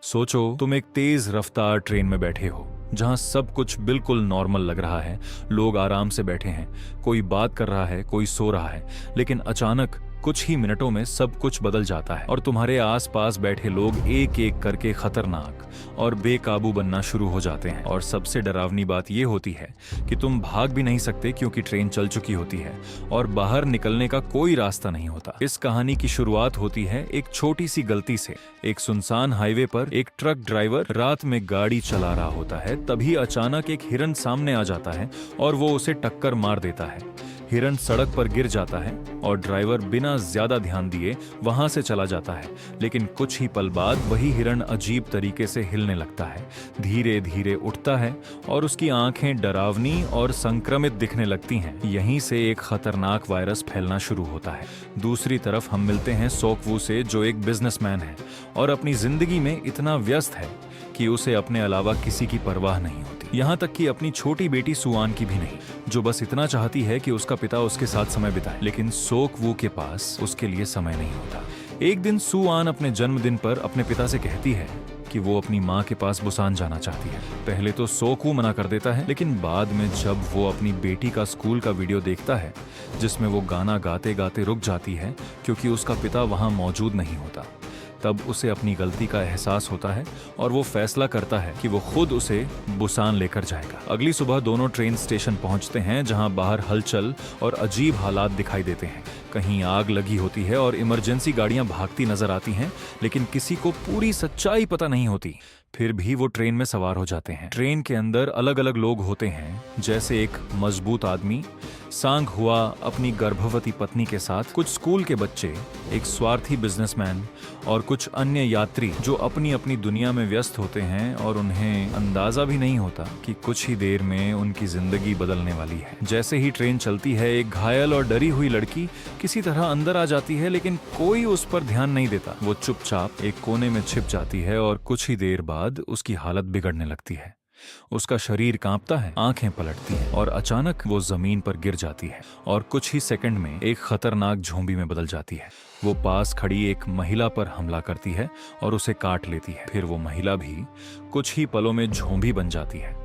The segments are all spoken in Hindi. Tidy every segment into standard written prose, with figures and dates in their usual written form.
सोचो तुम एक तेज रफ्तार ट्रेन में बैठे हो जहां सब कुछ बिल्कुल नॉर्मल लग रहा है। लोग आराम से बैठे हैं, कोई बात कर रहा है, कोई सो रहा है। लेकिन अचानक कुछ ही मिनटों में सब कुछ बदल जाता है और तुम्हारे आसपास बैठे लोग एक एक करके खतरनाक और बेकाबू बनना शुरू हो जाते हैं। और सबसे डरावनी बात यह होती है कि तुम भाग भी नहीं सकते क्योंकि ट्रेन चल चुकी होती है और बाहर निकलने का कोई रास्ता नहीं होता। इस कहानी की शुरुआत होती है एक छोटी सी गलती से। एक सुनसान हाईवे पर एक ट्रक ड्राइवर रात में गाड़ी चला रहा होता है, तभी अचानक एक हिरन सामने आ जाता है और वो उसे टक्कर मार देता है। हिरन सड़क पर गिर जाता है और ड्राइवर बिना ज्यादा ध्यान दिए वहां से चला जाता है। लेकिन कुछ ही पल बाद वही हिरन अजीब तरीके से हिलने लगता है, धीरे धीरे उठता है और उसकी आंखें डरावनी और संक्रमित दिखने लगती हैं। यहीं से एक खतरनाक वायरस फैलना शुरू होता है। दूसरी तरफ हम मिलते हैं सोक वू से, जो एक बिजनेसमैन है और अपनी जिंदगी में इतना व्यस्त है कि उसे अपने अलावा किसी की परवाह नहीं होती, यहाँ तक कि अपनी छोटी बेटी सुआन की भी नहीं, जो बस इतना चाहती है कि उसका पिता उसके साथ समय बिताए। लेकिन सोक वू के पास उसके लिए समय नहीं होता। एक दिन सुआन अपने जन्मदिन पर अपने पिता से कहती है कि वो अपनी माँ के पास बुसान जाना चाहती है। पहले तो सोक वू मना कर देता है, लेकिन बाद में जब वो अपनी बेटी का स्कूल का वीडियो देखता है जिसमें वो गाना गाते गाते रुक जाती है क्योंकि उसका पिता वहां मौजूद नहीं होता, तब उसे अपनी गलती का एहसास होता है और वो फैसला करता है कि वो खुद उसे बुसान लेकर जाएगा। अगली सुबह दोनों ट्रेन स्टेशन पहुंचते हैं जहां बाहर हलचल और अजीब हालात दिखाई देते हैं। कहीं आग लगी होती है और इमरजेंसी गाड़ियां भागती नजर आती हैं, लेकिन किसी को पूरी सच्चाई पता नहीं होती। फिर भी वो ट्रेन में सवार हो जाते हैं। ट्रेन के अंदर अलग अलग लोग होते हैं, जैसे एक मजबूत आदमी, सांग हुआ अपनी गर्भवती पत्नी के साथ, कुछ स्कूल के बच्चे, एक स्वार्थी बिजनेसमैन और कुछ अन्य यात्री जो अपनी अपनी दुनिया में व्यस्त होते हैं और उन्हें अंदाजा भी नहीं होता कि कुछ ही देर में उनकी जिंदगी बदलने वाली है। जैसे ही ट्रेन चलती है, एक घायल और डरी हुई लड़की किसी तरह अंदर आ जाती है, लेकिन कोई उस पर ध्यान नहीं देता। वो चुपचाप एक कोने में छिप जाती है और कुछ ही देर बाद उसकी हालत बिगड़ने लगती है। उसका शरीर कांपता है, आंखें पलटती हैं और अचानक वो जमीन पर गिर जाती है और कुछ ही सेकंड में एक खतरनाक झोंबी में बदल जाती है। वो पास खड़ी एक महिला पर हमला करती है और उसे काट लेती है। फिर वो महिला भी कुछ ही पलों में झोंबी बन जाती है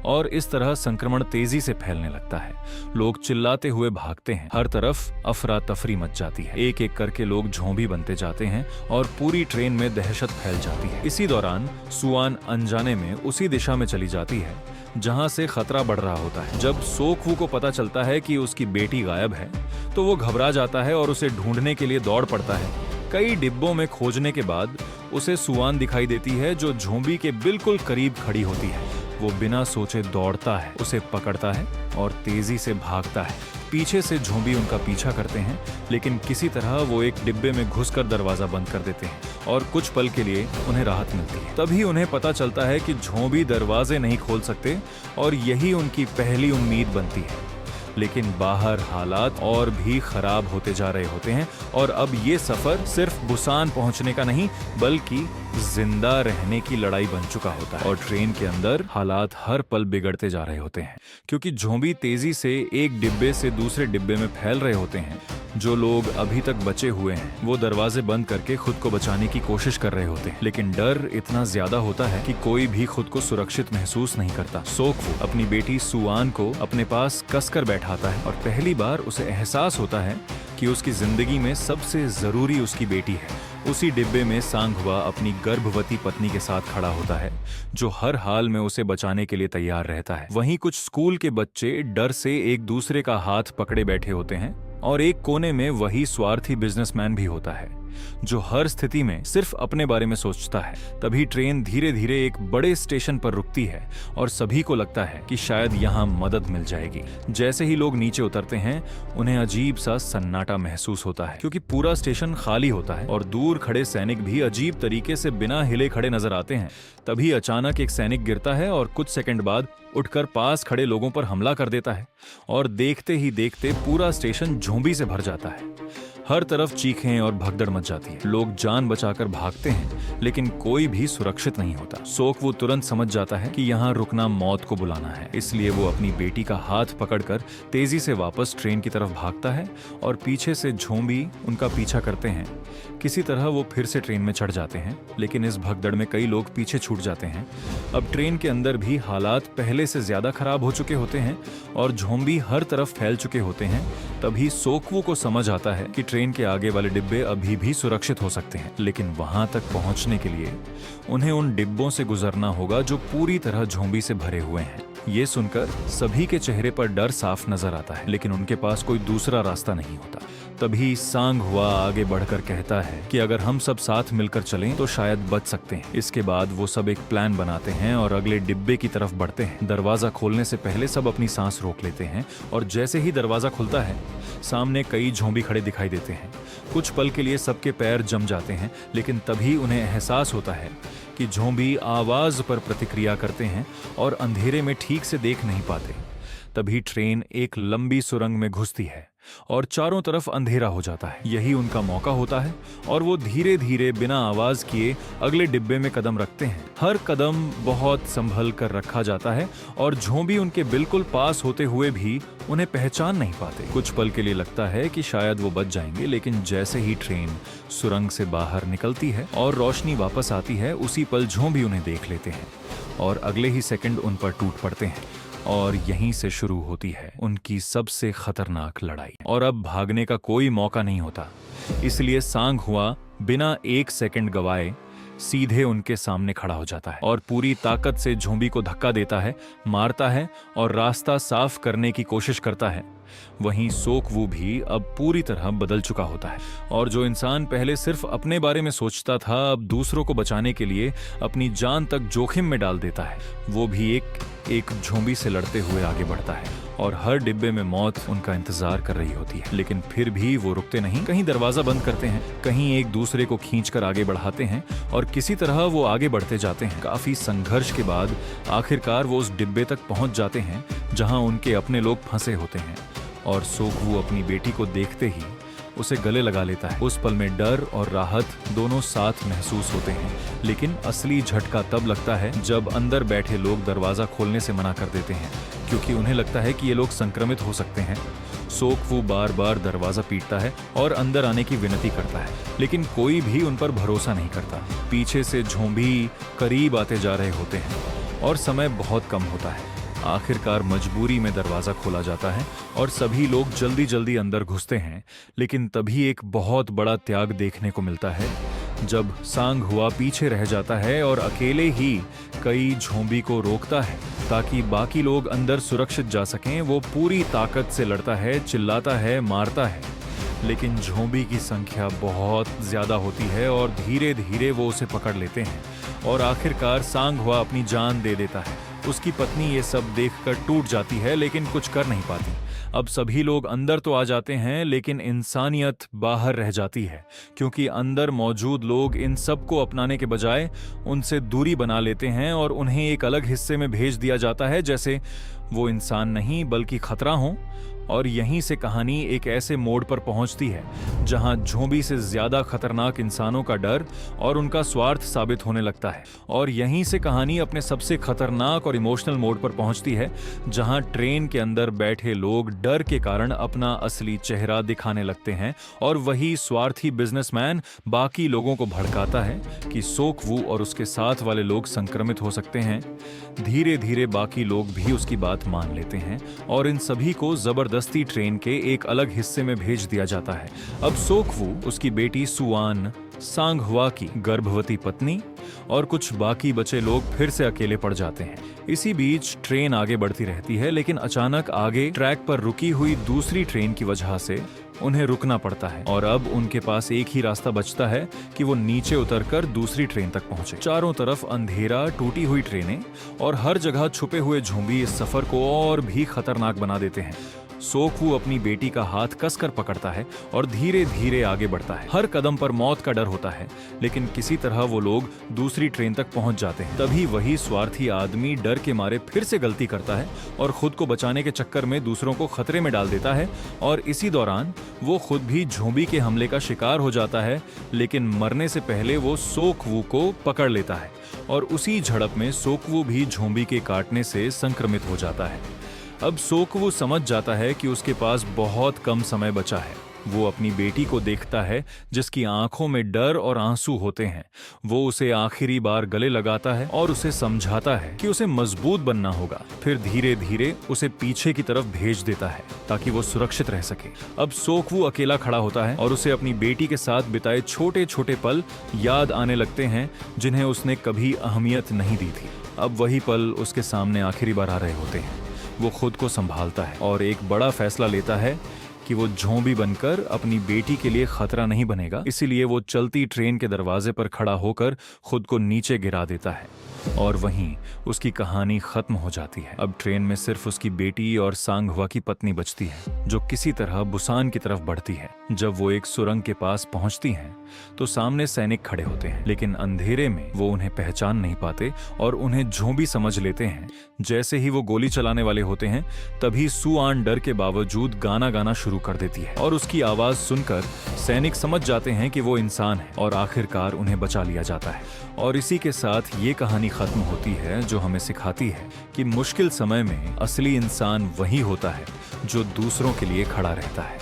और इस तरह संक्रमण तेजी से फैलने लगता है। लोग चिल्लाते हुए भागते हैं, हर तरफ अफरा तफरी मच जाती है। एक एक करके लोग झोंबी बनते जाते हैं और पूरी ट्रेन में दहशत फैल जाती है। इसी दौरान सुआन अनजाने में उसी दिशा में चली जाती है जहां से खतरा बढ़ रहा होता है। जब सोक वू को पता चलता है कि उसकी बेटी गायब है तो वो घबरा जाता है और उसे ढूंढने के लिए दौड़ पड़ता है। कई डिब्बों में खोजने के बाद उसे सुआन दिखाई देती है जो झोंबी के बिल्कुल करीब खड़ी होती है। वो बिना सोचे दौड़ता है, उसे पकड़ता है और तेजी से भागता है। पीछे से झोंबी उनका पीछा करते हैं, लेकिन किसी तरह वो एक डिब्बे में घुसकर दरवाजा बंद कर देते हैं और कुछ पल के लिए उन्हें राहत मिलती है। तभी उन्हें पता चलता है कि झोंबी दरवाजे नहीं खोल सकते और यही उनकी पहली उम्मीद बनती है। लेकिन बाहर हालात और भी खराब होते जा रहे होते हैं और अब ये सफर सिर्फ बुसान पहुंचने का नहीं बल्कि जिंदा रहने की लड़ाई बन चुका होता है। और ट्रेन के अंदर हालात हर पल बिगड़ते जा रहे होते हैं क्योंकि झोंबी तेजी से एक डिब्बे से दूसरे डिब्बे में फैल रहे होते हैं। जो लोग अभी तक बचे हुए हैं वो दरवाजे बंद करके खुद को बचाने की कोशिश कर रहे होते हैं, लेकिन डर इतना ज्यादा होता है कि कोई भी खुद को सुरक्षित महसूस नहीं करता। सोक वू अपनी बेटी सुआन को अपने पास कसकर बैठाता है और पहली बार उसे एहसास होता है कि उसकी जिंदगी में सबसे जरूरी उसकी बेटी है। उसी डिब्बे में सांग हुआ अपनी गर्भवती पत्नी के साथ खड़ा होता है जो हर हाल में उसे बचाने के लिए तैयार रहता है। वहीं कुछ स्कूल के बच्चे डर से एक दूसरे का हाथ पकड़े बैठे होते हैं और एक कोने में वही स्वार्थी बिजनेसमैन भी होता है जो हर स्थिति में सिर्फ अपने बारे में सोचता है। तभी ट्रेन धीरे धीरे एक बड़े स्टेशन पर रुकती है और सभी को लगता है कि शायद यहाँ मदद मिल जाएगी। जैसे ही लोग नीचे उतरते हैं उन्हें अजीब सा सन्नाटा महसूस होता है क्योंकि पूरा स्टेशन खाली होता है और दूर खड़े सैनिक भी अजीब तरीके से बिना हिले खड़े नजर आते हैं। तभी अचानक एक सैनिक गिरता है और कुछ सेकंड बाद उठकर पास खड़े लोगों पर हमला कर देता है और देखते ही देखते पूरा स्टेशन झोंबी से भर जाता है। हर तरफ चीखें और भगदड़ मच जाती है। लोग जान बचाकर भागते हैं लेकिन कोई भी सुरक्षित नहीं होता। सोक्वू तुरंत समझ जाता है कि यहाँ रुकना मौत को बुलाना है, इसलिए वो अपनी बेटी का हाथ पकड़कर तेजी से वापस ट्रेन की तरफ भागता है और पीछे से झोंबी उनका पीछा करते हैं। किसी तरह वो फिर से ट्रेन में चढ़ जाते हैं, लेकिन इस भगदड़ में कई लोग पीछे छूट जाते हैं। अब ट्रेन के अंदर भी हालात पहले से ज्यादा खराब हो चुके होते हैं और झोंबी हर तरफ फैल चुके होते हैं। तभी सोक्वू को समझ आता है कि ट्रेन के आगे वाले डिब्बे अभी भी सुरक्षित हो सकते हैं, लेकिन वहां तक पहुंचने के लिए उन्हें उन डिब्बों से गुजरना होगा जो पूरी तरह झोंबी से भरे हुए हैं। ये सुनकर सभी के चेहरे पर डर साफ नजर आता है, लेकिन उनके पास कोई दूसरा रास्ता नहीं होता। तभी सांग हुआ आगे बढ़कर कहता है कि अगर हम सब साथ मिलकर चलें तो शायद बच सकते हैं। इसके बाद वो सब एक प्लान बनाते हैं और अगले डिब्बे की तरफ बढ़ते हैं। दरवाजा खोलने से पहले सब अपनी सांस रोक लेते हैं और जैसे ही दरवाजा खुलता है सामने कई झोंबी खड़े दिखाई देते हैं। कुछ पल के लिए सबके पैर जम जाते हैं, लेकिन तभी उन्हें एहसास होता है कि झोंबी आवाज पर प्रतिक्रिया करते हैं और अंधेरे में ठीक से देख नहीं पाते। तभी ट्रेन एक लंबी सुरंग में घुसती है और चारों तरफ अंधेरा हो जाता है। यही उनका मौका होता है और वो धीरे धीरे बिना आवाज किए अगले डिब्बे में कदम रखते हैं। हर कदम बहुत संभल कर रखा जाता है और झोंबी उनके बिल्कुल पास होते हुए भी उन्हें पहचान नहीं पाते। कुछ पल के लिए लगता है कि शायद वो बच जाएंगे, लेकिन जैसे ही ट्रेन सुरंग से बाहर निकलती है और रोशनी वापस आती है, उसी पल झोंबी उन्हें देख लेते हैं और अगले ही सेकंड उन पर टूट पड़ते हैं। और यहीं से शुरू होती है उनकी सबसे खतरनाक लड़ाई। और अब भागने का कोई मौका नहीं होता, इसलिए सांग हुआ बिना एक सेकंड गवाए सीधे उनके सामने खड़ा हो जाता है और पूरी ताकत से झोंबी को धक्का देता है, मारता है और रास्ता साफ करने की कोशिश करता है। वहीं सोक्वू भी अब पूरी तरह बदल चुका होता है और जो इंसान पहले सिर्फ अपने बारे में सोचता था, अब दूसरों को बचाने के लिए अपनी जान तक जोखिम में डाल देता है। वो भी एक झोंबी से लड़ते हुए आगे बढ़ता है और हर डिब्बे में मौत उनका इंतजार कर रही होती है, लेकिन फिर भी वो रुकते नहीं। कहीं दरवाजा बंद करते हैं, कहीं एक दूसरे को खींचकर आगे बढ़ाते हैं और किसी तरह वो आगे बढ़ते जाते हैं। काफी संघर्ष के बाद आखिरकार वो उस डिब्बे तक पहुंच जाते हैं जहां उनके अपने लोग फंसे होते हैं और सोक्वू अपनी बेटी को देखते ही उसे गले लगा लेता है। उस पल में डर और राहत दोनों साथ महसूस होते हैं, लेकिन असली झटका तब लगता है जब अंदर बैठे लोग दरवाजा खोलने से मना कर देते हैं, क्योंकि उन्हें लगता है कि ये लोग संक्रमित हो सकते हैं। सोक्वू बार बार दरवाजा पीटता है और अंदर आने की विनती करता है, लेकिन कोई भी उन पर भरोसा नहीं करता। पीछे से झोंबी करीब आते जा रहे होते हैं और समय बहुत कम होता है। आखिरकार मजबूरी में दरवाजा खोला जाता है और सभी लोग जल्दी जल्दी अंदर घुसते हैं, लेकिन तभी एक बहुत बड़ा त्याग देखने को मिलता है जब सांग हुआ पीछे रह जाता है और अकेले ही कई झोंबी को रोकता है ताकि बाकी लोग अंदर सुरक्षित जा सकें। वो पूरी ताकत से लड़ता है, चिल्लाता है, मारता है, लेकिन झोंबी की संख्या बहुत ज्यादा होती है और धीरे धीरे वो उसे पकड़ लेते हैं और आखिरकार सांग हुआ अपनी जान दे देता है। उसकी पत्नी ये सब देखकर टूट जाती है, लेकिन कुछ कर नहीं पाती। अब सभी लोग अंदर तो आ जाते हैं, लेकिन इंसानियत बाहर रह जाती है, क्योंकि अंदर मौजूद लोग इन सब को अपनाने के बजाय उनसे दूरी बना लेते हैं और उन्हें एक अलग हिस्से में भेज दिया जाता है, जैसे वो इंसान नहीं बल्कि खतरा हो। और यहीं से कहानी एक ऐसे मोड़ पर पहुंचती है जहां झोंबी से ज्यादा खतरनाक इंसानों का डर और उनका स्वार्थ साबित होने लगता है। और यहीं से कहानी अपने सबसे खतरनाक और इमोशनल मोड़ पर पहुंचती है जहां ट्रेन के अंदर बैठे लोग डर के कारण अपना असली चेहरा दिखाने लगते हैं और वही स्वार्थी बिजनेसमैन बाकी लोगों को भड़काता है कि सोक्वू और उसके साथ वाले लोग संक्रमित हो सकते हैं। धीरे धीरे बाकी लोग भी उसकी बात मान लेते हैं और इन सभी को जबरदस्ती ट्रेन के एक अलग हिस्से में भेज दिया जाता है। अब सोक्वू, उसकी बेटी सुआन, सांग हुआ की गर्भवती पत्नी और कुछ बाकी बचे लोग फिर से अकेले पड़ जाते हैं। इसी बीच ट्रेन आगे बढ़ती रहती है, लेकिन अचानक आगे ट्रैक पर रुकी हुई दूसरी ट्रेन की वजह से उन्हें रुकना पड़ता है और अब उनके पास एक ही रास्ता बचता है कि वो नीचे उतरकर दूसरी ट्रेन तक पहुंचे। चारों तरफ अंधेरा, टूटी हुई ट्रेनें और हर जगह छुपे हुए झोंबी इस सफर को और भी खतरनाक बना देते हैं। सोकवू अपनी बेटी का हाथ कसकर पकड़ता है और धीरे धीरे आगे बढ़ता है। हर कदम पर मौत का डर होता है, लेकिन किसी तरह वो लोग दूसरी ट्रेन तक पहुंच जाते हैं। तभी वही स्वार्थी आदमी डर के मारे फिर से गलती करता है और खुद को बचाने के चक्कर में दूसरों को खतरे में डाल देता है, और इसी दौरान वो खुद भी झोंबी के हमले का शिकार हो जाता है। लेकिन मरने से पहले वो सोकवू को पकड़ लेता है और उसी झड़प में सोकवू भी झोंबी के काटने से संक्रमित हो जाता है। अब सोकवू समझ जाता है कि उसके पास बहुत कम समय बचा है। वो अपनी बेटी को देखता है जिसकी आंखों में डर और आंसू होते हैं। वो उसे आखिरी बार गले लगाता है और उसे समझाता है कि उसे मजबूत बनना होगा। फिर धीरे धीरे उसे पीछे की तरफ भेज देता है ताकि वो सुरक्षित रह सके। अब सोकवू अकेला खड़ा होता है और उसे अपनी बेटी के साथ बिताए छोटे छोटे पल याद आने लगते हैं जिन्हें उसने कभी अहमियत नहीं दी थी। अब वही पल उसके सामने आखिरी बार आ रहे होते हैं। वो खुद को संभालता है और एक बड़ा फैसला लेता है कि वो झोंबी बनकर अपनी बेटी के लिए खतरा नहीं बनेगा। इसीलिए वो चलती ट्रेन के दरवाजे पर खड़ा होकर खुद को नीचे गिरा देता है और वहीं उसकी कहानी खत्म हो जाती है। अब ट्रेन में सिर्फ उसकी बेटी और सांगहुआ की पत्नी बचती है, जो किसी तरह बुसान की तरफ बढ़ती है। जब वो एक सुरंग के पास पहुंचती हैं, तो सामने सैनिक खड़े होते हैं, लेकिन अंधेरे में वो उन्हें पहचान नहीं पाते और उन्हें झोंबी समझ लेते हैं। जैसे ही वो गोली चलाने वाले होते हैं, तभी सुआन डर के बावजूद गाना गाना शुरू कर देती है और उसकी आवाज सुनकर सैनिक समझ जाते हैं कि वो इंसान है और आखिरकार उन्हें बचा लिया जाता है। और इसी के साथ ये कहानी खत्म होती है, जो हमें सिखाती है कि मुश्किल समय में असली इंसान वही होता है जो दूसरों के लिए खड़ा रहता है।